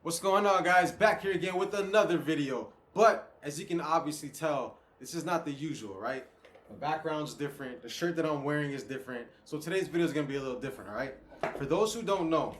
What's going on, guys? Back here again with another video. But as you can obviously tell, this is not the usual, right? The background's different. The shirt that I'm wearing is different. So today's video is going to be a little different, all right? For those who don't know,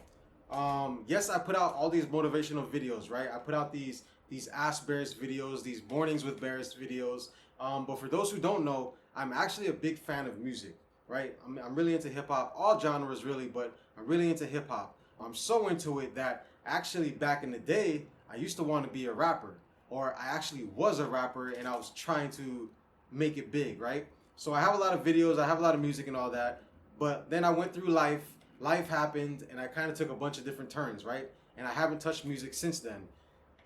yes, I put out all these motivational videos, right? I put out these Ask Baris videos, these Mornings with Baris videos. But for those who don't know, I'm actually a big fan of music, right? I'm really into hip-hop, all genres really, but I'm really into hip-hop. I'm so into it that actually back in the day, I used to want to be a rapper, or I actually was a rapper and I was trying to make it big, right? So I have a lot of videos, I have a lot of music and all that, but then I went through life happened, and I kind of took a bunch of different turns, right? And I haven't touched music since then.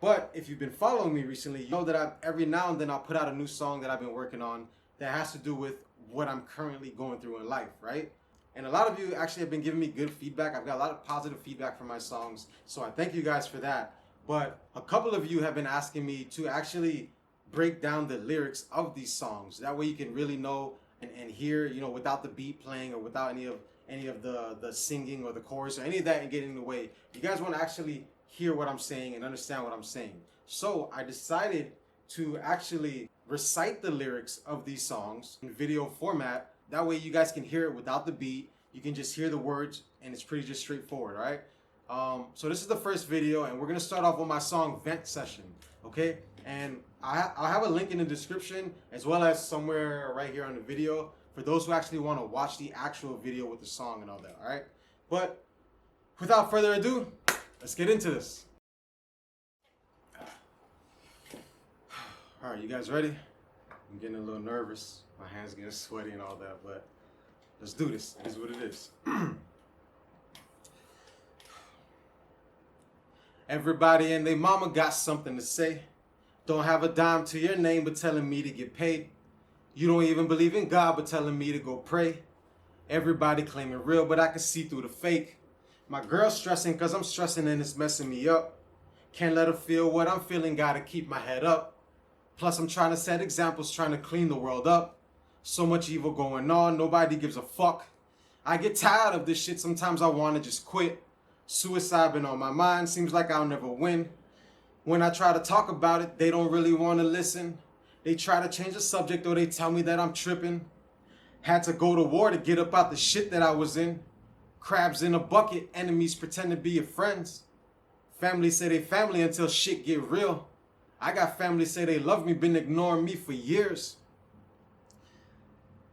But if you've been following me recently, you know that every now and then I'll put out a new song that I've been working on that has to do with what I'm currently going through in life, right? And a lot of you actually have been giving me good feedback. I've got a lot of positive feedback from my songs, so I thank you guys for that. But a couple of you have been asking me to actually break down the lyrics of these songs. That way you can really know and hear, you know, without the beat playing or without any of the singing or the chorus or any of that and getting in the way. You guys want to actually hear what I'm saying and understand what I'm saying. So I decided to actually recite the lyrics of these songs in video format. That way you guys can hear it without the beat. You can just hear the words and it's pretty just straightforward, all right? So this is the first video, and we're gonna start off with my song Vent Session, okay? And I'll have a link in the description as well as somewhere right here on the video for those who actually wanna watch the actual video with the song and all that, all right? But without further ado, let's get into this. All right, you guys ready? I'm getting a little nervous. My hands getting sweaty and all that, but let's do this. It is what it is. Everybody and their mama got something to say. Don't have a dime to your name, but telling me to get paid. You don't even believe in God, but telling me to go pray. Everybody claiming real, but I can see through the fake. My girl's stressing cause I'm stressing and it's messing me up. Can't let her feel what I'm feeling, gotta keep my head up. Plus I'm trying to set examples, trying to clean the world up. So much evil going on, nobody gives a fuck. I get tired of this shit, sometimes I wanna just quit. Suicide been on my mind, seems like I'll never win. When I try to talk about it, they don't really wanna listen. They try to change the subject or they tell me that I'm tripping. Had to go to war to get up out the shit that I was in. Crabs in a bucket, enemies pretend to be your friends. Family say they family until shit get real. I got family say they love me, been ignoring me for years.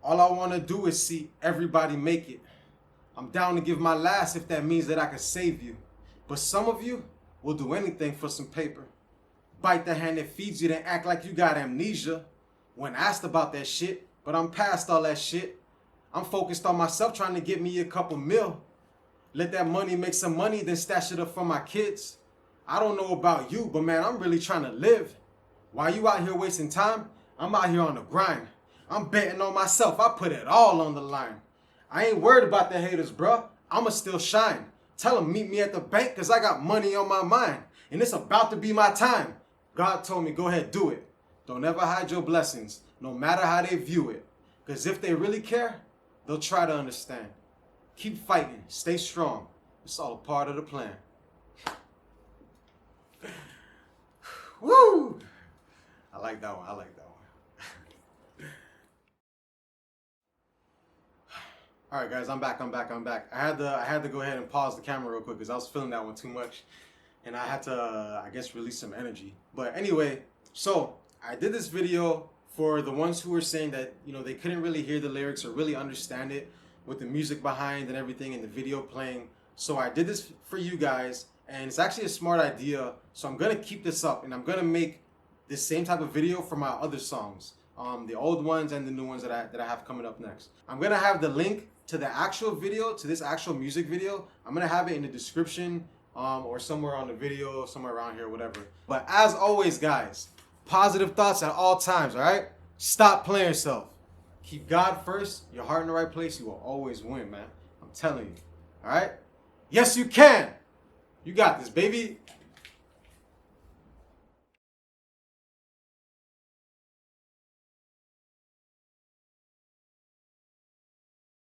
All I want to do is see everybody make it. I'm down to give my last if that means that I can save you. But some of you will do anything for some paper. Bite the hand that feeds you, then act like you got amnesia. When asked about that shit, but I'm past all that shit. I'm focused on myself, trying to get me a couple mil. Let that money make some money, then stash it up for my kids. I don't know about you, but man, I'm really trying to live. While you out here wasting time, I'm out here on the grind. I'm betting on myself, I put it all on the line. I ain't worried about the haters, bruh. I'ma still shine. Tell them meet me at the bank, cause I got money on my mind. And it's about to be my time. God told me, go ahead, do it. Don't ever hide your blessings, no matter how they view it. Cause if they really care, they'll try to understand. Keep fighting, stay strong. It's all a part of the plan. Woo! I like that one, I like that one. All right, guys, I'm back. I had to go ahead and pause the camera real quick because I was feeling that one too much. And I had to, I guess, release some energy. But anyway, so I did this video for the ones who were saying that, you know, they couldn't really hear the lyrics or really understand it with the music behind and everything and the video playing. So I did this for you guys, and it's actually a smart idea. So I'm gonna keep this up, and I'm gonna make the same type of video for my other songs, the old ones and the new ones that I have coming up next. I'm gonna have the link to the actual video, to this actual music video. I'm gonna have it in the description or somewhere on the video, somewhere around here, whatever. But as always, guys, positive thoughts at all times, all right? Stop playing yourself. Keep God first, your heart in the right place, you will always win, man. I'm telling you, all right? Yes, you can. You got this, baby.